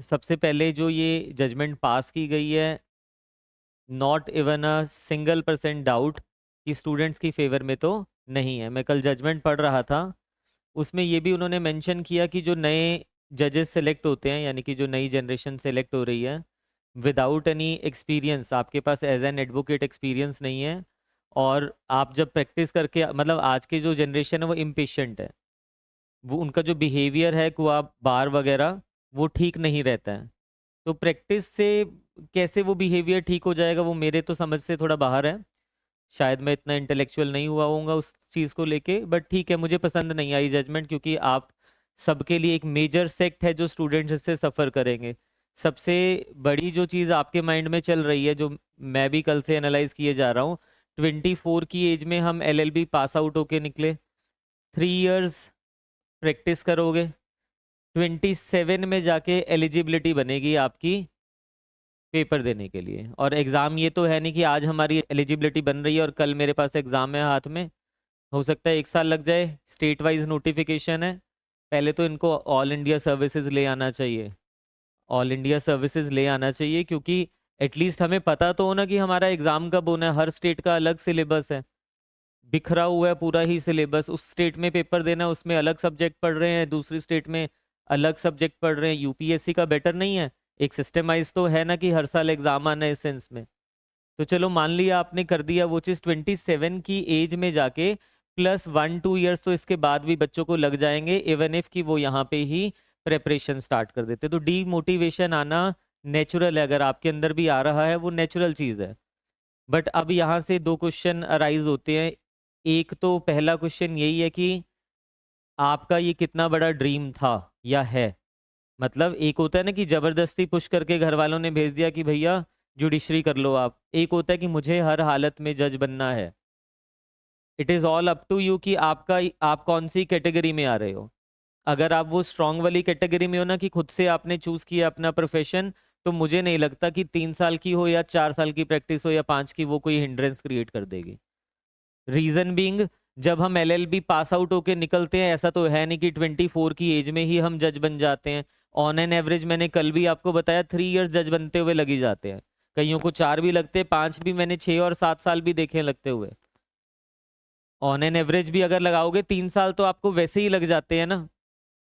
सबसे पहले जो ये जजमेंट पास की गई है, not even a single percent doubt कि स्टूडेंट्स की फेवर में तो नहीं है। मैं कल जजमेंट पढ़ रहा था, उसमें ये भी उन्होंने मेंशन किया कि जो नए जजेस सेलेक्ट होते हैं, यानी कि जो नई जनरेशन सेलेक्ट हो रही है विदाउट एनी एक्सपीरियंस, आपके पास एज एन एडवोकेट एक्सपीरियंस नहीं है, और आप जब प्रैक्टिस करके, मतलब आज की जो जनरेशन है वो इम्पेशेंट है, वो उनका जो बिहेवियर है को आप बार वगैरह वो ठीक नहीं रहता है। तो प्रैक्टिस से कैसे वो बिहेवियर ठीक हो जाएगा, वो मेरे तो समझ से थोड़ा बाहर है। शायद मैं इतना इंटेलेक्चुअल नहीं हुआ होऊंगा उस चीज़ को लेके, बट ठीक है, मुझे पसंद नहीं आई जजमेंट, क्योंकि आप सबके लिए एक मेजर सेक्ट है जो स्टूडेंट्स इससे सफ़र करेंगे। सबसे बड़ी जो चीज़ आपके माइंड में चल रही है, जो मैं भी कल से एनालाइज किए जा रहा हूँ, 24 की एज में हम LLB पास आउट होके निकले, 3 इयर्स प्रैक्टिस करोगे, 27 में जाके एलिजिबिलिटी बनेगी आपकी पेपर देने के लिए। और एग्ज़ाम ये तो है नहीं कि आज हमारी एलिजिबिलिटी बन रही है और कल मेरे पास एग्ज़ाम है हाथ में, हो सकता है 1 साल लग जाए। स्टेट वाइज नोटिफिकेशन है, पहले तो इनको ऑल इंडिया सर्विसेज ले आना चाहिए, ऑल इंडिया सर्विसेज ले आना चाहिए, क्योंकि एटलीस्ट हमें पता तो हो ना कि हमारा एग्ज़ाम कब होना है। हर स्टेट का अलग सिलेबस है, बिखरा हुआ है पूरा ही सिलेबस। उस स्टेट में पेपर देना, उसमें अलग सब्जेक्ट पढ़ रहे हैं, दूसरी स्टेट में अलग सब्जेक्ट पढ़ रहे हैं। यूपीएससी का बेटर नहीं है, एक सिस्टमाइज तो है ना कि हर साल एग्जाम आना है इस सेंस में। तो चलो मान लिया आपने कर दिया वो चीज़, 27 की एज में जाके प्लस 1-2 ईयर्स तो इसके बाद भी बच्चों को लग जाएंगे, इवन इफ कि वो यहाँ पे ही प्रेपरेशन स्टार्ट कर देते। तो डीमोटिवेशन आना नेचुरल है, अगर आपके अंदर भी आ रहा है वो नेचुरल चीज़ है। बट अब यहाँ से दो क्वेश्चन अराइज होते हैं। एक तो पहला क्वेश्चन यही है कि आपका ये कितना बड़ा ड्रीम था या है। मतलब एक होता है ना कि जबरदस्ती पुश करके घर वालों ने भेज दिया कि भैया जुडिशरी कर लो आप, एक होता है कि मुझे हर हालत में जज बनना है। It is all up to you कि आप कौन सी कैटेगरी में आ रहे हो। अगर आप वो स्ट्रांग वाली कैटेगरी में हो ना कि खुद से आपने चूज किया अपना प्रोफेशन, तो मुझे नहीं लगता कि 3 साल की हो या 4 साल की प्रैक्टिस हो या 5 की, वो कोई हिंड्रेंस क्रिएट कर देगी। रीजन बीइंग, जब हम LLB पास आउट होके निकलते हैं, ऐसा तो है नहीं कि 24 की एज में ही हम जज बन जाते हैं। ऑन एन एवरेज मैंने कल भी आपको बताया 3 इयर्स जज बनते हुए लगी जाते हैं, कईयों को 4 भी लगते हैं, 5 भी, मैंने 6 और 7 साल भी देखे हैं लगते हुए। ऑन एन एवरेज भी अगर लगाओगे 3 साल तो आपको वैसे ही लग जाते हैं ना।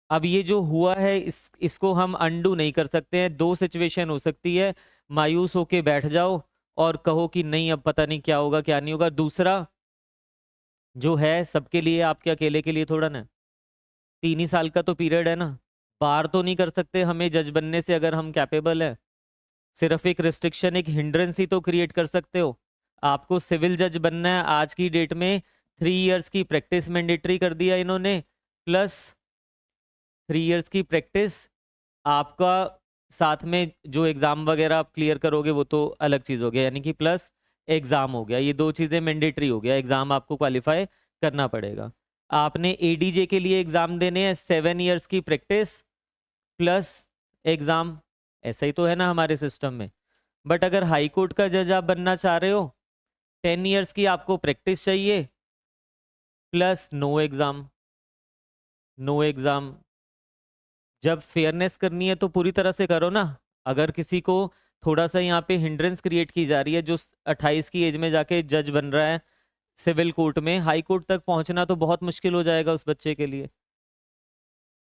अब ये जो हुआ है इसको हम अंडू नहीं कर सकते हैं। दो सिचुएशन हो सकती है, मायूस होके बैठ जाओ और कहो कि नहीं अब पता नहीं क्या होगा क्या नहीं होगा। दूसरा जो है सबके लिए, आपके अकेले के लिए थोड़ा ना, 3 ही साल का तो पीरियड है ना, बार तो नहीं कर सकते हमें जज बनने से अगर हम कैपेबल है। सिर्फ एक रिस्ट्रिक्शन, एक हिंड्रेंस ही तो क्रिएट कर सकते हो। आपको सिविल जज बनना है आज की डेट में, 3 इयर्स की प्रैक्टिस मैंडेटरी कर दिया इन्होंने, प्लस 3 इयर्स की प्रैक्टिस आपका, साथ में जो एग्जाम वगैरह आप क्लियर करोगे वो तो अलग चीज हो गया, यानी कि प्लस एग्जाम हो गया। ये दो चीजें मैंडेटरी हो गया, एग्जाम आपको क्वालिफाई करना पड़ेगा। आपने ADJ के लिए एग्जाम देने हैं, 7 इयर्स की प्रैक्टिस प्लस एग्जाम, ऐसा ही तो है ना हमारे सिस्टम में। बट अगर हाई कोर्ट का जज आप बनना चाह रहे हो, 10 इयर्स की आपको प्रैक्टिस चाहिए plus no exam. No exam, जब फेयरनेस करनी है तो पूरी तरह से करो ना। अगर किसी को थोड़ा सा यहाँ पे हिंड्रेंस क्रिएट की जा रही है, जो 28 की एज में जाके जज बन रहा है सिविल कोर्ट में, हाई कोर्ट तक पहुंचना तो बहुत मुश्किल हो जाएगा उस बच्चे के लिए।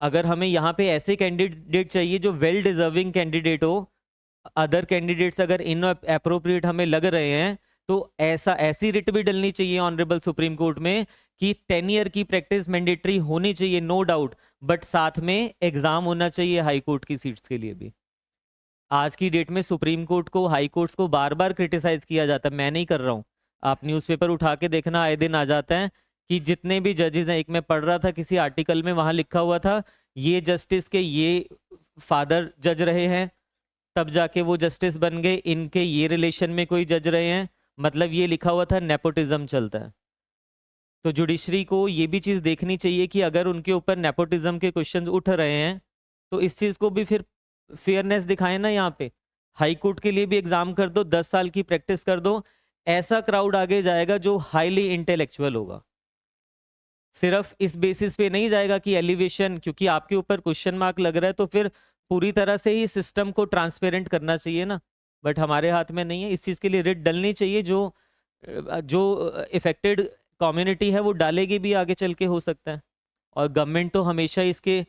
अगर हमें यहाँ पे ऐसे कैंडिडेट चाहिए जो वेल डिजर्विंग कैंडिडेट हो, अदर कैंडिडेट्स अगर इन अप्रोप्रिएट हमें लग रहे हैं, तो ऐसी रिट भी डलनी चाहिए ऑनरेबल सुप्रीम कोर्ट में कि 10 ईयर की प्रैक्टिस मैंडेटरी होनी चाहिए, नो डाउट, बट साथ में एग्जाम होना चाहिए हाई कोर्ट की सीट्स के लिए भी। आज की डेट में सुप्रीम कोर्ट को, हाई कोर्ट्स को बार बार क्रिटिसाइज किया जाता है, मैं नहीं कर रहा हूँ, आप न्यूज़पेपर उठा के देखना, आए दिन आ जाता है कि जितने भी जजेस हैं, एक मैं पढ़ रहा था किसी आर्टिकल में, वहां लिखा हुआ था ये जस्टिस के ये फादर जज रहे हैं, तब जाके वो जस्टिस बन गए, इनके ये रिलेशन में कोई जज रहे हैं, मतलब ये लिखा हुआ था नेपोटिज्म चलता है। तो जुडिशरी को ये भी चीज़ देखनी चाहिए कि अगर उनके ऊपर नेपोटिज्म के क्वेश्चन उठ रहे हैं, तो इस चीज़ को भी फिर फेयरनेस दिखाए ना। यहाँ पे हाई कोर्ट के लिए भी एग्जाम कर दो, 10 साल की प्रैक्टिस कर दो, ऐसा क्राउड आगे जाएगा जो हाईली इंटेलेक्चुअल होगा। सिर्फ इस बेसिस पे नहीं जाएगा कि एलिवेशन, क्योंकि आपके ऊपर क्वेश्चन मार्क लग रहा है तो फिर पूरी तरह से ही सिस्टम को ट्रांसपेरेंट करना चाहिए ना, बट हमारे हाथ में नहीं है। इस चीज़ के लिए रिट डलनी चाहिए, जो इफेक्टेड कम्युनिटी है वो डालेगी भी आगे चल के, हो सकता है। और गवर्नमेंट तो हमेशा इसके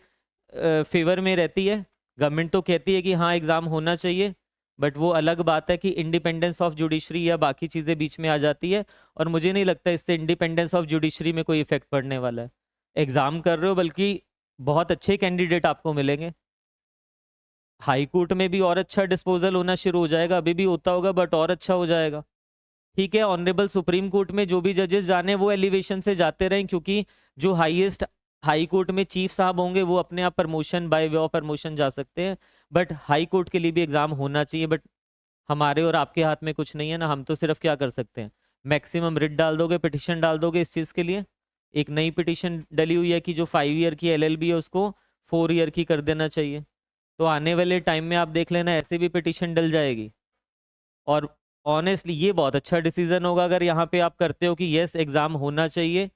फेवर में रहती है। गवर्नमेंट तो कहती है कि हाँ एग्ज़ाम होना चाहिए, बट वो अलग बात है कि इंडिपेंडेंस ऑफ जुडिशरी या बाकी चीज़ें बीच में आ जाती है। और मुझे नहीं लगता इससे इंडिपेंडेंस ऑफ जुडिशरी में कोई इफेक्ट पड़ने वाला है। एग्ज़ाम कर रहे हो, बल्कि बहुत अच्छे कैंडिडेट आपको मिलेंगे। हाई कोर्ट में भी और अच्छा डिस्पोजल होना शुरू हो जाएगा, अभी भी होता होगा बट और अच्छा हो जाएगा। ठीक है, ऑनरेबल सुप्रीम कोर्ट में जो भी जजेस जाने वो एलिवेशन से जाते रहें, क्योंकि जो हाईएस्ट हाई कोर्ट में चीफ साहब होंगे वो अपने आप promotion by way of promotion जा सकते हैं। बट हाई कोर्ट के लिए भी एग्जाम होना चाहिए, बट हमारे और आपके हाथ में कुछ नहीं है ना। हम तो सिर्फ क्या कर सकते हैं, मैक्सिमम रिट डाल दोगे, पिटिशन डाल दोगे इस चीज़ के लिए। एक नई पिटिशन डली हुई है कि जो 5 ईयर की एलएलबी है उसको 4 ईयर की कर देना चाहिए। तो आने वाले टाइम में आप देख लेना ऐसे भी पिटिशन डल जाएगी। और ऑनेस्टली ये बहुत अच्छा डिसीजन होगा अगर यहाँ पे आप करते हो कि यस एग्ज़ाम होना चाहिए।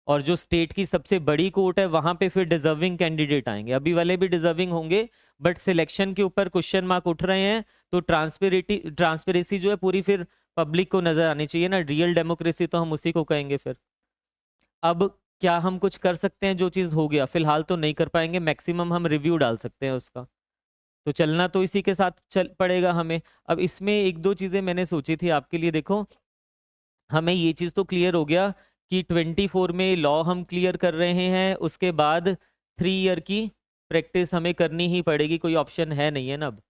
और जो स्टेट की सबसे बड़ी कोर्ट है वहाँ पे फिर डिजर्विंग कैंडिडेट आएंगे, अभी वाले भी डिजर्विंग होंगे, बट सिलेक्शन के ऊपर क्वेश्चन मार्क उठ रहे हैं। तो ट्रांसपेरेंसी जो है पूरी फिर पब्लिक को नजर आनी चाहिए ना। रियल डेमोक्रेसी तो हम उसी को कहेंगे फिर। अब क्या हम कुछ कर सकते हैं? जो चीज़ हो गया फिलहाल तो नहीं कर पाएंगे, मैक्सिमम हम रिव्यू डाल सकते हैं उसका। तो चलना तो इसी के साथ चल पड़ेगा हमें। अब इसमें एक दो चीज़ें मैंने सोची थी आपके लिए। देखो, हमें ये चीज़ तो क्लियर हो गया कि 24 में लॉ हम क्लियर कर रहे हैं, उसके बाद 3 ईयर की प्रैक्टिस हमें करनी ही पड़ेगी, कोई ऑप्शन है नहीं है ना अब।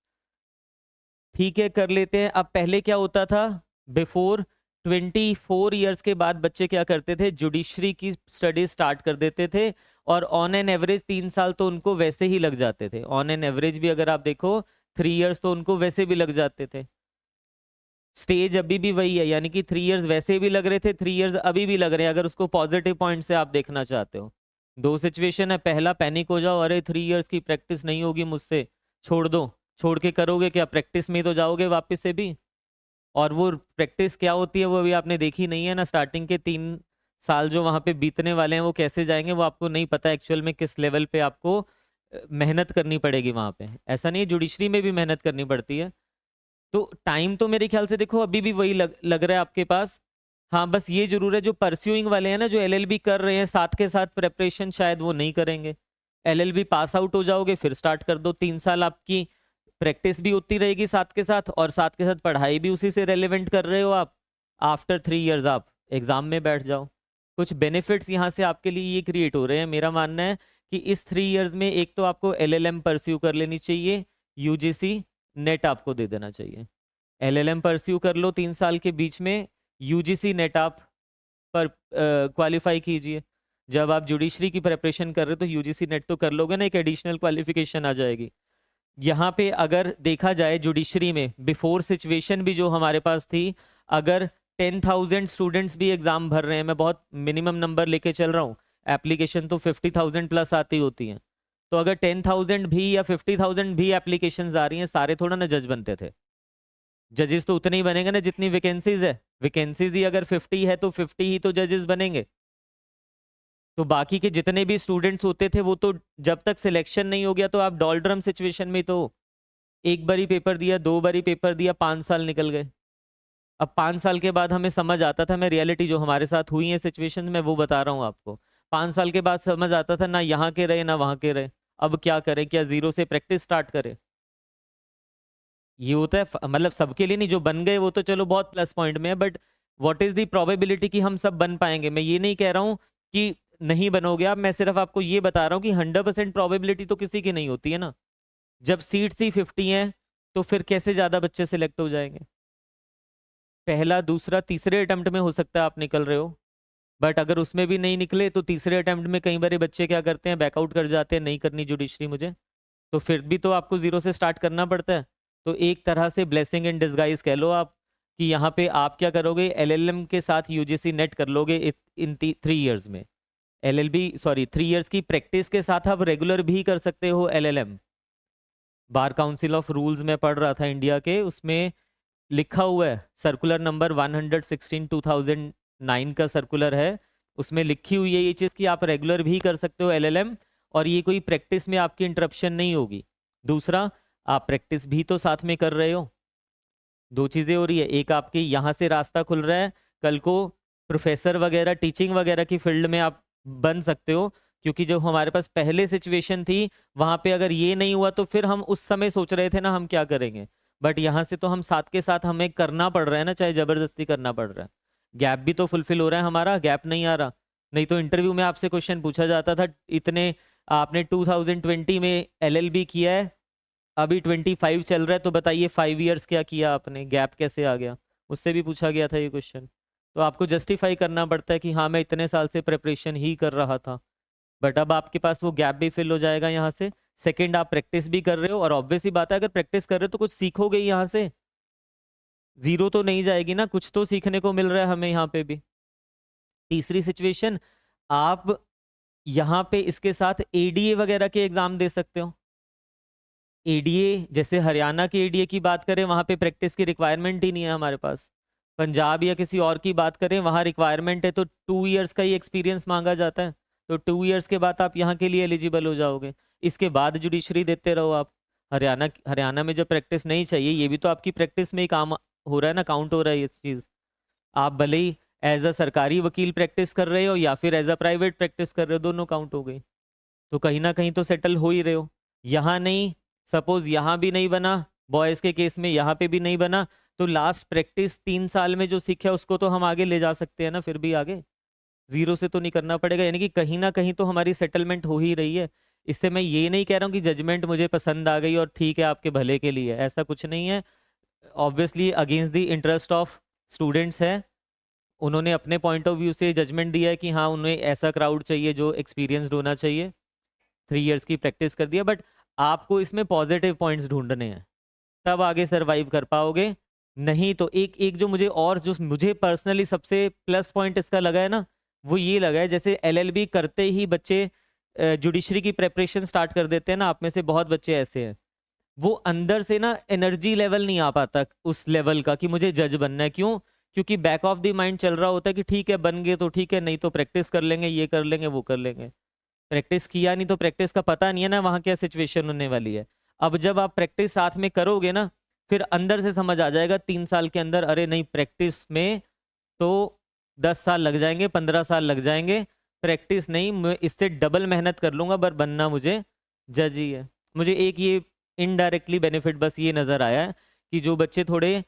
ठीक है, कर लेते हैं। अब पहले क्या होता था, बिफोर 24 ईयर्स के बाद बच्चे क्या करते थे, जुडिशरी की स्टडी स्टार्ट कर देते थे। और ऑन एन एवरेज 3 साल तो उनको वैसे ही लग जाते थे। ऑन एन एवरेज भी अगर आप देखो 3 ईयर्स तो उनको वैसे भी लग जाते थे। स्टेज अभी भी वही है, यानी कि 3 ईयर्स वैसे भी लग रहे थे, 3 ईयर्स अभी भी लग रहे हैं, अगर उसको पॉजिटिव पॉइंट से आप देखना चाहते हो। दो सिचुएशन है, पहला पैनिक हो जाओ, अरे 3 ईयर्स की प्रैक्टिस नहीं होगी मुझसे, छोड़ दो। छोड़ के करोगे क्या, प्रैक्टिस में ही तो जाओगे वापस से भी। और वो प्रैक्टिस क्या होती है वो अभी आपने देखी नहीं है ना। स्टार्टिंग के 3 साल जो वहाँ पे बीतने वाले हैं वो कैसे जाएंगे वो आपको नहीं पता एक्चुअल में किस लेवल पे आपको मेहनत करनी पड़ेगी वहाँ पे। ऐसा नहीं है, जुडिशरी में भी मेहनत करनी पड़ती है। तो टाइम तो मेरे ख्याल से देखो अभी भी वही लग रहा है आपके पास। हाँ, बस ये जरूर है जो परस्यूइंग वाले हैं ना, जो एलएलबी कर रहे हैं साथ के साथ प्रेपरेशन शायद वो नहीं करेंगे। एलएलबी पास आउट हो जाओगे फिर स्टार्ट कर दो, 3 साल आपकी प्रैक्टिस भी होती रहेगी साथ के साथ, और साथ के साथ पढ़ाई भी उसी से रेलेवेंट कर रहे हो आप। आफ्टर 3 ईयर्स आप एग्जाम में बैठ जाओ। कुछ बेनिफिट्स यहाँ से आपके लिए ये क्रिएट हो रहे हैं। मेरा मानना है कि इस 3 ईयर्स में एक तो आपको एलएलएम परस्यू कर लेनी चाहिए, यूजीसी नेट आपको दे देना चाहिए। एलएलएम परस्यू कर लो 3 साल के बीच में, यूजीसी नेट आप पर क्वालिफाई कीजिए। जब आप जुडिशरी की प्रिपरेशन कर रहे हो तो यूजीसी नेट तो कर लोगे ना, एक एडिशनल क्वालिफिकेशन आ जाएगी। यहाँ पे अगर देखा जाए जुडिशरी में बिफोर सिचुएशन भी जो हमारे पास थी, अगर 10,000 स्टूडेंट्स भी एग्जाम भर रहे हैं, मैं बहुत मिनिमम नंबर लेके चल रहा हूँ, एप्लीकेशन तो 50,000 प्लस आती होती हैं। तो अगर 10,000 भी या 50,000 भी एप्लीकेशंस आ रही हैं, सारे थोड़ा ना जज बनते थे। जजेस तो उतने ही बनेंगे ना जितनी वैकेंसीज है। वैकेंसीज ही अगर 50 है तो 50 ही तो जजेस बनेंगे। तो बाकी के जितने भी स्टूडेंट्स होते थे वो तो जब तक सिलेक्शन नहीं हो गया तो आप डॉल्ड्रम सिचुएशन में, तो एक बारी पेपर दिया, 2 बारी पेपर दिया, 5 साल निकल गए। अब 5 साल के बाद हमें समझ आता था, मैं रियलिटी जो हमारे साथ हुई है सिचुएशन में वो बता रहा हूँ आपको। 5 साल के बाद समझ आता था ना यहाँ के रहे ना वहाँ के रहे, अब क्या करें, क्या जीरो से प्रैक्टिस स्टार्ट करें। ये होता है मतलब सबके लिए नहीं, जो बन गए वो तो चलो बहुत प्लस पॉइंट में है, but what is the probability कि हम सब बन पाएंगे। मैं ये नहीं कह रहा हूँ कि नहीं बनोगे आप, मैं सिर्फ आपको ये बता रहा हूँ कि 100% प्रोबेबिलिटी तो किसी की नहीं होती है ना। जब सीट्स ही 50 हैं तो फिर कैसे ज़्यादा बच्चे सिलेक्ट हो जाएंगे। पहला दूसरा तीसरे अटेम्प्ट में हो सकता है आप निकल रहे हो, बट अगर उसमें भी नहीं निकले तो तीसरे अटेम्प्ट में कई बार बच्चे क्या करते हैं, बैकआउट कर जाते हैं, नहीं करनी जुडिशरी मुझे, तो फिर भी तो आपको जीरो से स्टार्ट करना पड़ता है। तो एक तरह से ब्लेसिंग इन डिस्गाइज कह लो आप, कि यहाँ पे आप क्या करोगे, एलएलएम के साथ यूजीसी नेट कर लोगे इन 3 ईयर्स में। एलएलबी सॉरी 3 ईयर्स की प्रैक्टिस के साथ आप रेगुलर भी कर सकते हो LLM. Bar council of rules में पढ़ रहा था इंडिया के, उसमें लिखा हुआ है, सर्कुलर नंबर 116 2009 का सर्कुलर है, उसमें लिखी हुई है ये चीज़ कि आप रेगुलर भी कर सकते हो एलएलएम, और ये कोई प्रैक्टिस में आपकी इंटरप्शन नहीं होगी। दूसरा, आप प्रैक्टिस भी तो साथ में कर रहे हो। दो चीज़ें हो रही है, एक आपके यहाँ से रास्ता खुल रहा है, कल को प्रोफेसर वगैरह टीचिंग वगैरह की फील्ड में आप बन सकते हो। क्योंकि जो हमारे पास पहले सिचुएशन थी वहां पे अगर ये नहीं हुआ तो फिर हम उस समय सोच रहे थे ना हम क्या करेंगे, बट यहाँ से तो हम साथ के साथ हमें करना पड़ रहा है ना, चाहे जबरदस्ती करना पड़ रहा है। गैप भी तो फुलफिल हो रहा है हमारा, गैप नहीं आ रहा। नहीं तो इंटरव्यू में आपसे क्वेश्चन पूछा जाता था, इतने आपने 2020 में एलएलबी किया है, अभी 25 चल रहा है, तो बताइए 5 इयर्स क्या किया आपने, गैप कैसे आ गया। उससे भी पूछा गया था ये क्वेश्चन। तो आपको जस्टिफाई करना पड़ता है कि हाँ मैं इतने साल से प्रिपरेशन ही कर रहा था। बट अब आपके पास वो गैप भी फिल हो जाएगा यहाँ से। सेकंड, आप प्रैक्टिस भी कर रहे हो, और ऑब्वियस ही बात है अगर प्रैक्टिस कर रहे हो तो कुछ सीखोगे ही यहाँ से, जीरो तो नहीं जाएगी ना, कुछ तो सीखने को मिल रहा है हमें यहाँ पे भी। तीसरी सिचुएशन, आप यहाँ पे इसके साथ एडीए वगैरह के एग्जाम दे सकते हो। एडीए जैसे हरियाणा के एडीए की बात करें वहां पे प्रैक्टिस की रिक्वायरमेंट ही नहीं है हमारे पास। पंजाब या किसी और की बात करें वहां रिक्वायरमेंट है तो 2 इयर्स का ही एक्सपीरियंस मांगा जाता है। तो 2 इयर्स के बाद आप यहाँ के लिए एलिजिबल हो जाओगे। इसके बाद जुडिशरी देते रहो आप। हरियाणा में जब प्रैक्टिस नहीं चाहिए, ये भी तो आपकी प्रैक्टिस में ही काम हो रहा है ना, काउंट हो रहा है ये चीज़। आप भले ही एज अ सरकारी वकील प्रैक्टिस कर रहे हो या फिर एज अ प्राइवेट प्रैक्टिस कर रहे हो, दोनों काउंट हो गई। तो कहीं ना कहीं तो सेटल हो ही रहे हो। यहाँ नहीं, सपोज यहाँ भी नहीं बना, बॉयज के केस में यहाँ पे भी नहीं बना, तो लास्ट प्रैक्टिस 3 साल में जो सीखा उसको तो हम आगे ले जा सकते हैं ना, फिर भी आगे जीरो से तो नहीं करना पड़ेगा। यानी कि कहीं ना कहीं तो हमारी सेटलमेंट हो ही रही है। इससे मैं ये नहीं कह रहा हूँ कि जजमेंट मुझे पसंद आ गई और ठीक है आपके भले के लिए, ऐसा कुछ नहीं है। Obviously against the interest of students है, उन्होंने अपने पॉइंट ऑफ व्यू से जजमेंट दिया है कि हाँ उन्हें ऐसा क्राउड चाहिए जो एक्सपीरियंसड होना चाहिए, 3 इयर्स की प्रैक्टिस कर दिया। बट आपको इसमें पॉजिटिव पॉइंट्स ढूंढने हैं, तब आगे सरवाइव कर पाओगे। नहीं तो एक एक जो मुझे और जो मुझे पर्सनली सबसे प्लस पॉइंट इसका लगा है ना, वो ये लगा है जैसे एलएलबी करते ही बच्चे जुडिशरी की प्रेपरेशन स्टार्ट कर देते हैं ना, आप में से बहुत बच्चे ऐसे हैं, वो अंदर से ना एनर्जी लेवल नहीं आ पाता उस लेवल का कि मुझे जज बनना है। क्यों? क्योंकि बैक ऑफ द माइंड चल रहा होता है कि ठीक है बन गए तो ठीक है, नहीं तो प्रैक्टिस कर लेंगे, ये कर लेंगे वो कर लेंगे। प्रैक्टिस किया नहीं तो प्रैक्टिस का पता नहीं है ना वहां क्या सिचुएशन होने वाली है। अब जब आप प्रैक्टिस साथ में करोगे ना, फिर अंदर से समझ आ जाएगा 3 साल के अंदर, अरे नहीं प्रैक्टिस में तो 10 साल लग जाएंगे, 15 साल लग जाएंगे, प्रैक्टिस नहीं मैं इससे डबल मेहनत कर लूंगा, पर बनना मुझे जज ही है। मुझे एक ये इनडायरेक्टली बेनिफिट बस ये नज़र आया है कि जो बच्चे थोड़े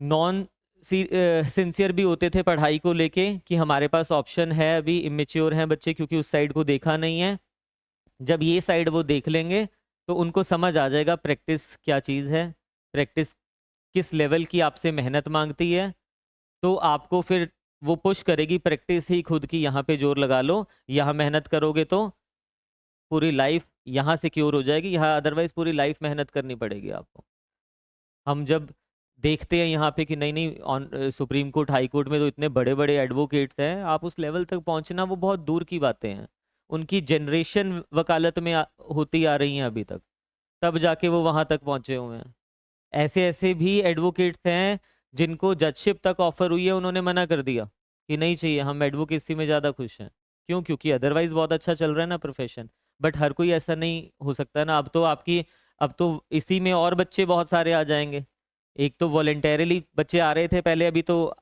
नॉन सिंसियर भी होते थे पढ़ाई को लेके कि हमारे पास ऑप्शन है, अभी इमेच्योर हैं बच्चे क्योंकि उस साइड को देखा नहीं है, जब ये साइड वो देख लेंगे तो उनको समझ आ जाएगा प्रैक्टिस क्या चीज़ है, प्रैक्टिस किस लेवल की आपसे मेहनत मांगती है। तो आपको फिर वो पुश करेगी प्रैक्टिस ही खुद की, यहाँ पे जोर लगा लो, यहाँ मेहनत करोगे तो पूरी लाइफ यहाँ सिक्योर हो जाएगी, यहाँ अदरवाइज पूरी लाइफ मेहनत करनी पड़ेगी आपको। हम जब देखते हैं यहाँ पे कि नहीं नहीं on supreme court high court में तो इतने बड़े बड़े एडवोकेट्स हैं, आप उस लेवल तक पहुँचना वो बहुत दूर की बातें हैं। उनकी जनरेशन वकालत में होती आ रही हैं अभी तक, तब जाके वो वहां तक पहुंचे हुए हैं। ऐसे ऐसे भी एडवोकेट्स हैं जिनको जजशिप तक ऑफर हुई है, उन्होंने मना कर दिया कि नहीं चाहिए, हम एडवोकेसी में ज़्यादा खुश हैं। क्यों? क्योंकि अदरवाइज बहुत अच्छा चल रहा है ना प्रोफेशन। बट हर कोई ऐसा नहीं हो सकता ना। अब तो इसी में और बच्चे बहुत सारे आ जाएंगे। एक तो वॉलेंटरली बच्चे आ रहे थे पहले, अभी तो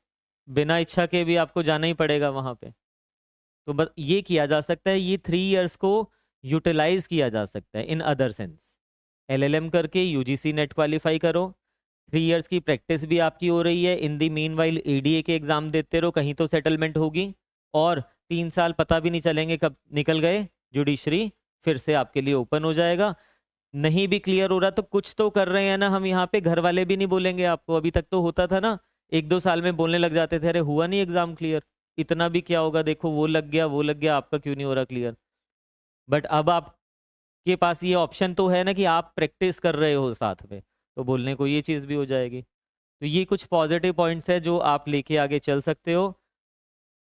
बिना इच्छा के भी आपको जाना ही पड़ेगा वहां पे। तो बस ये किया जा सकता है, ये 3 इयर्स को यूटिलाइज किया जा सकता है इन अदर सेंस। एलएलएम करके यूजीसी नेट क्वालिफाई करो, 3 इयर्स की प्रैक्टिस भी आपकी हो रही है, इन दी मीन वाइल एडीए के एग्जाम देते रहो, कहीं तो सेटलमेंट होगी। और 3 साल पता भी नहीं चलेंगे कब निकल गए, जुडिशरी फिर से आपके लिए ओपन हो जाएगा। नहीं भी क्लियर हो रहा तो कुछ तो कर रहे हैं ना हम यहाँ पे, घर वाले भी नहीं बोलेंगे आपको। अभी तक तो होता था ना, 1-2 साल में बोलने लग जाते थे अरे हुआ नहीं एग्जाम क्लियर, इतना भी क्या होगा, देखो वो लग गया वो लग गया, आपका क्यों नहीं हो रहा क्लियर। बट अब आपके पास ये ऑप्शन तो है ना कि आप प्रैक्टिस कर रहे हो साथ में, तो बोलने को ये चीज़ भी हो जाएगी। तो ये कुछ पॉजिटिव पॉइंट्स है जो आप लेके आगे चल सकते हो।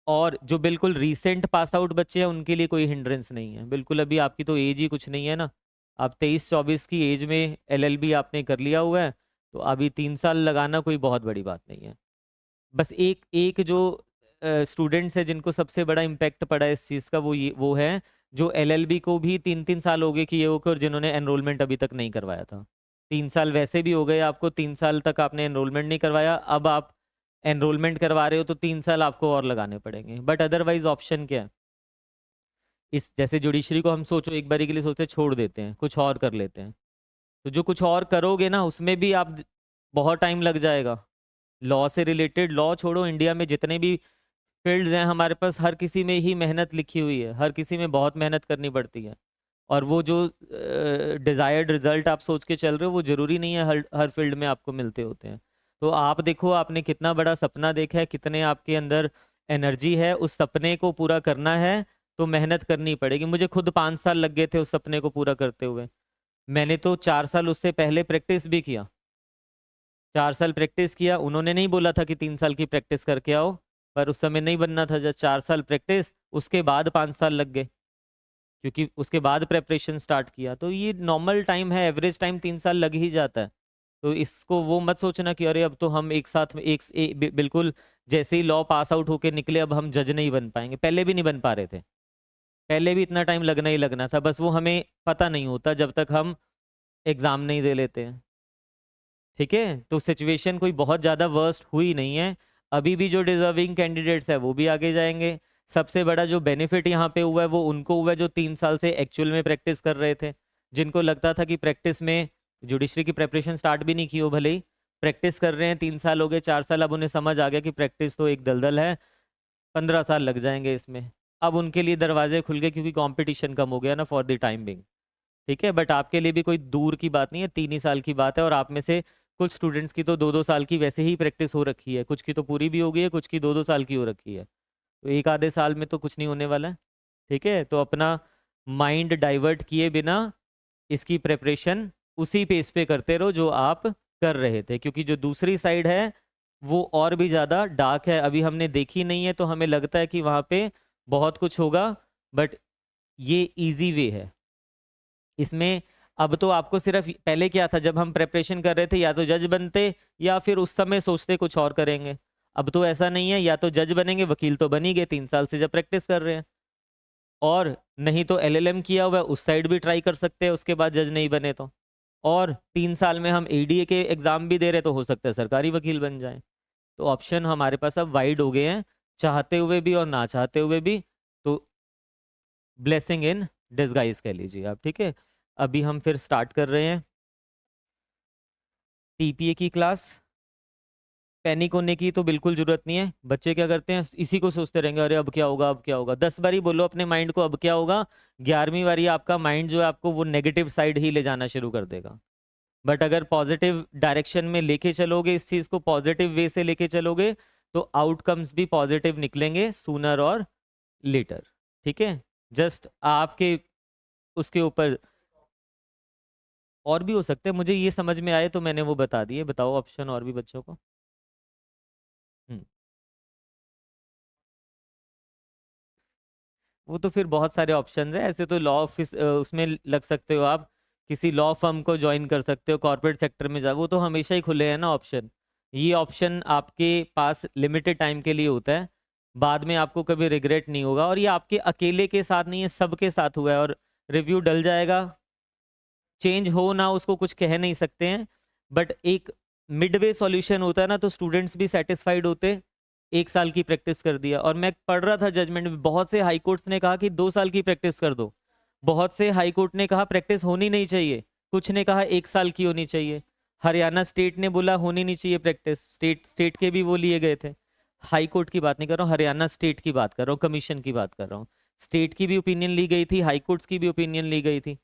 और जो बिल्कुल रीसेंट पास आउट बच्चे हैं उनके लिए कोई हिंड्रेंस नहीं है बिल्कुल। अभी आपकी तो एज ही कुछ नहीं है ना, आप 23-24 की एज में एलएलबी आपने कर लिया हुआ है, तो अभी 3 साल लगाना कोई बहुत बड़ी बात नहीं है। बस एक एक जो स्टूडेंट्स है जिनको सबसे बड़ा इम्पैक्ट पड़ा है इस चीज़ का, वो है जो एलएलबी को भी 3-3 साल हो गए किए होकर, जिन्होंने एनरोलमेंट अभी तक नहीं करवाया था। 3 साल वैसे भी हो गए आपको, 3 साल तक आपने एनरोलमेंट नहीं करवाया, अब आप एनरोलमेंट करवा रहे हो तो 3 साल आपको और लगाने पड़ेंगे। बट अदरवाइज ऑप्शन क्या है? इस जैसे जुडिशरी को हम सोचो एक बारी के लिए सोचते हैं, छोड़ देते हैं, कुछ और कर लेते हैं। तो जो कुछ और करोगे ना उसमें भी आप बहुत टाइम लग जाएगा। लॉ से रिलेटेड, लॉ छोड़ो, इंडिया में जितने भी फील्ड्स हैं हमारे पास, हर किसी में ही मेहनत लिखी हुई है, हर किसी में बहुत मेहनत करनी पड़ती है। और वो जो डिज़ायर्ड रिजल्ट आप सोच के चल रहे हो वो ज़रूरी नहीं है हर हर फील्ड में आपको मिलते होते हैं। तो आप देखो आपने कितना बड़ा सपना देखा है, कितने आपके अंदर एनर्जी है, उस सपने को पूरा करना है तो मेहनत करनी पड़ेगी। मुझे खुद 5 साल लग गए थे उस सपने को पूरा करते हुए। मैंने तो 4 साल उससे पहले प्रैक्टिस भी किया, 4 साल प्रैक्टिस किया। उन्होंने नहीं बोला था कि 3 साल की प्रैक्टिस करके आओ, पर उस समय नहीं बनना था। जब 4 साल प्रैक्टिस, उसके बाद 5 साल लग गए, क्योंकि उसके बाद प्रेपरेशन स्टार्ट किया। तो ये नॉर्मल टाइम है, एवरेज टाइम 3 साल लग ही जाता है। तो इसको वो मत सोचना कि अरे अब तो हम एक साथ में बिल्कुल जैसे ही लॉ पास आउट होके निकले अब हम जज नहीं बन पाएंगे। पहले भी नहीं बन पा रहे थे, पहले भी इतना टाइम लगना ही लगना था, बस वो हमें पता नहीं होता जब तक हम एग्ज़ाम नहीं दे लेते हैं। ठीक है, तो सिचुएशन कोई बहुत ज़्यादा वर्स्ट हुई नहीं है। अभी भी जो डिजर्विंग कैंडिडेट्स है वो भी आगे जाएंगे। सबसे बड़ा जो बेनिफिट यहाँ पे हुआ है वो उनको हुआ है जो 3 साल से एक्चुअल में प्रैक्टिस कर रहे थे। जिनको लगता था कि प्रैक्टिस में जुडिशरी की प्रेपरेशन स्टार्ट भी नहीं की हो, भले ही प्रैक्टिस कर रहे हैं, 3 साल हो गए, 4 साल, अब उन्हें समझ आ गया कि प्रैक्टिस तो एक दलदल है, 15 साल लग जाएंगे इसमें। अब उनके लिए दरवाजे खुल गए क्योंकि कंपटीशन कम हो गया ना फॉर द टाइम बिंग। ठीक है, बट आपके लिए भी कोई दूर की बात नहीं है, 3 ही साल की बात है। और आप में से कुछ स्टूडेंट्स की तो 2-2 साल की वैसे ही प्रैक्टिस हो रखी है, कुछ की तो पूरी भी हो गई है, कुछ की 2-2 साल की हो रखी है। तो एक आधे साल में तो कुछ नहीं होने वाला है। ठीक है, तो अपना माइंड डाइवर्ट किए बिना इसकी प्रेपरेशन उसी पेस पे करते रहो जो आप कर रहे थे, क्योंकि जो दूसरी साइड है वो और भी ज़्यादा डार्क है, अभी हमने देखी नहीं है, तो हमें लगता है कि वहाँ पे बहुत कुछ होगा, बट ये इजी वे है इसमें। अब तो आपको सिर्फ, पहले क्या था जब हम प्रेपरेशन कर रहे थे, या तो जज बनते या फिर उस समय सोचते कुछ और करेंगे। अब तो ऐसा नहीं है, या तो जज बनेंगे, वकील तो बन ही गए 3 साल से जब प्रैक्टिस कर रहे हैं, और नहीं तो एलएलएम किया हुआ है उस साइड भी ट्राई कर सकते हैं उसके बाद जज नहीं बने तो। और 3 साल में हम एडीए के एग्जाम भी दे रहे तो हो सकता है सरकारी वकील बन जाए। तो ऑप्शन हमारे पास अब वाइड हो गए हैं, चाहते हुए भी और ना चाहते हुए भी। तो ब्लेसिंग इन डिसगाइज कह लीजिए आप। ठीक है, अभी हम फिर स्टार्ट कर रहे हैं टीपीए की क्लास। पैनिक होने की तो बिल्कुल जरूरत नहीं है। बच्चे क्या करते हैं, इसी को सोचते रहेंगे, अरे अब क्या होगा, अब क्या होगा। 10 बारी बोलो अपने माइंड को अब क्या होगा, 11वीं बारी आपका माइंड जो है आपको वो नेगेटिव साइड ही ले जाना शुरू कर देगा। बट अगर पॉजिटिव डायरेक्शन में लेके चलोगे, इस चीज को पॉजिटिव वे से लेके चलोगे, तो आउटकम्स भी पॉजिटिव निकलेंगे सूनर और लेटर। ठीक है, जस्ट आपके उसके ऊपर और भी हो सकते हैं, मुझे ये समझ में आए तो मैंने वो बता दिए। बताओ ऑप्शन और भी बच्चों को। हम्म वो तो फिर बहुत सारे ऑप्शंस हैं ऐसे। तो लॉ ऑफिस उसमें लग सकते हो आप, किसी लॉ फर्म को ज्वाइन कर सकते हो, कॉर्पोरेट सेक्टर में जा, वो तो हमेशा ही खुले हैं ना ऑप्शन। ये ऑप्शन आपके पास लिमिटेड टाइम के लिए होता है, बाद में आपको कभी रिग्रेट नहीं होगा। और ये आपके अकेले के साथ नहीं है, सबके साथ हुआ है। और रिव्यू डल जाएगा, चेंज हो ना उसको कुछ कह नहीं सकते हैं, बट एक मिडवे सॉल्यूशन होता है ना, तो स्टूडेंट्स भी सेटिस्फाइड होते। 1 साल की प्रैक्टिस कर दिया, और मैं पढ़ रहा था जजमेंट में बहुत से हाई कोर्ट्स ने कहा कि 2 साल की प्रैक्टिस कर दो, बहुत से हाई कोर्ट ने कहा प्रैक्टिस होनी नहीं चाहिए, कुछ ने कहा 1 साल की होनी चाहिए। हरियाणा स्टेट ने बोला होनी नहीं चाहिए प्रैक्टिस, स्टेट स्टेट के भी वो लिए गए थे। हाई कोर्ट की बात नहीं कर रहा हूँ, हरियाणा स्टेट की बात कर रहा हूँ, कमीशन की बात कर रहा हूँ। स्टेट की भी ओपिनियन ली गई थी, हाई कोर्ट्स की भी ओपिनियन ली गई थी।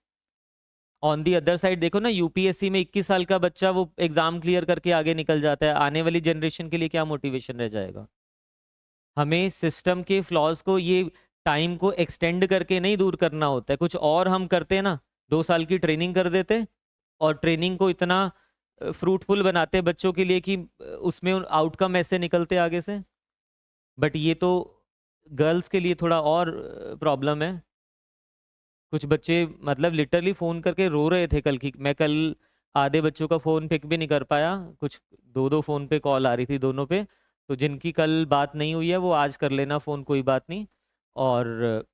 ऑन दी अदर साइड देखो ना, यूपीएससी में 21 साल का बच्चा वो एग्जाम क्लियर करके आगे निकल जाता है, आने वाली जनरेशन के लिए क्या मोटिवेशन रह जाएगा। हमें सिस्टम के फ्लॉज को, ये टाइम को एक्सटेंड करके नहीं दूर करना होता है, कुछ और हम करते हैं ना, 2 साल की ट्रेनिंग कर देते, और ट्रेनिंग को इतना फ्रूटफुल बनाते हैं बच्चों के लिए कि उसमें आउटकम ऐसे निकलते आगे से। बट ये तो गर्ल्स के लिए थोड़ा और प्रॉब्लम है। कुछ बच्चे मतलब लिटरली फ़ोन करके रो रहे थे कल की, मैं कल आधे बच्चों का फ़ोन पिक भी नहीं कर पाया, कुछ 2-2 फ़ोन पे कॉल आ रही थी दोनों पे। तो जिनकी कल बात नहीं हुई है वो आज कर लेना फ़ोन, कोई बात नहीं। और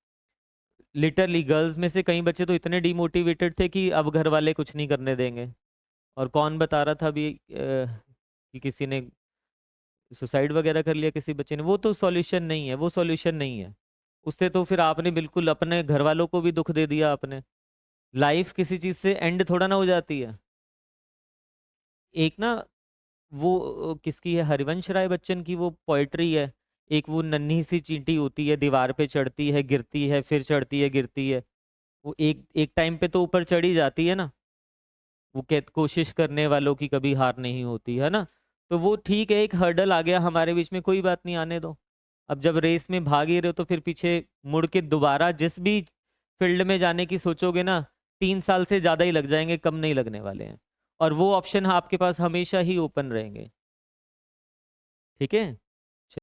लिटरली गर्ल्स में से कई बच्चे तो इतने डिमोटिवेटेड थे कि अब घर वाले कुछ नहीं करने देंगे। और कौन बता रहा था अभी कि किसी ने सुसाइड वगैरह कर लिया किसी बच्चे ने, वो तो सॉल्यूशन नहीं है, वो सॉल्यूशन नहीं है। उससे तो फिर आपने बिल्कुल अपने घर वालों को भी दुख दे दिया आपने। लाइफ किसी चीज से एंड थोड़ा ना हो जाती है। एक ना वो किसकी है, हरिवंश राय बच्चन की वो पोएट्री है, एक वो नन्ही सी चींटी होती है, दीवार पे चढ़ती है गिरती है, फिर चढ़ती है गिरती है। वो एक एक टाइम पे तो ऊपर चढ़ी जाती है ना। वो कोशिश करने वालों की कभी हार नहीं होती है ना। तो वो ठीक है, एक हर्डल आ गया हमारे बीच में, कोई बात नहीं, आने दो। अब जब रेस में भाग ही रहे हो तो फिर पीछे मुड़ के दोबारा जिस भी फील्ड में जाने की सोचोगे ना, 3 साल से ज्यादा ही लग जाएंगे, कम नहीं लगने वाले हैं। और वो ऑप्शन आपके पास हमेशा ही ओपन रहेंगे। ठीक है।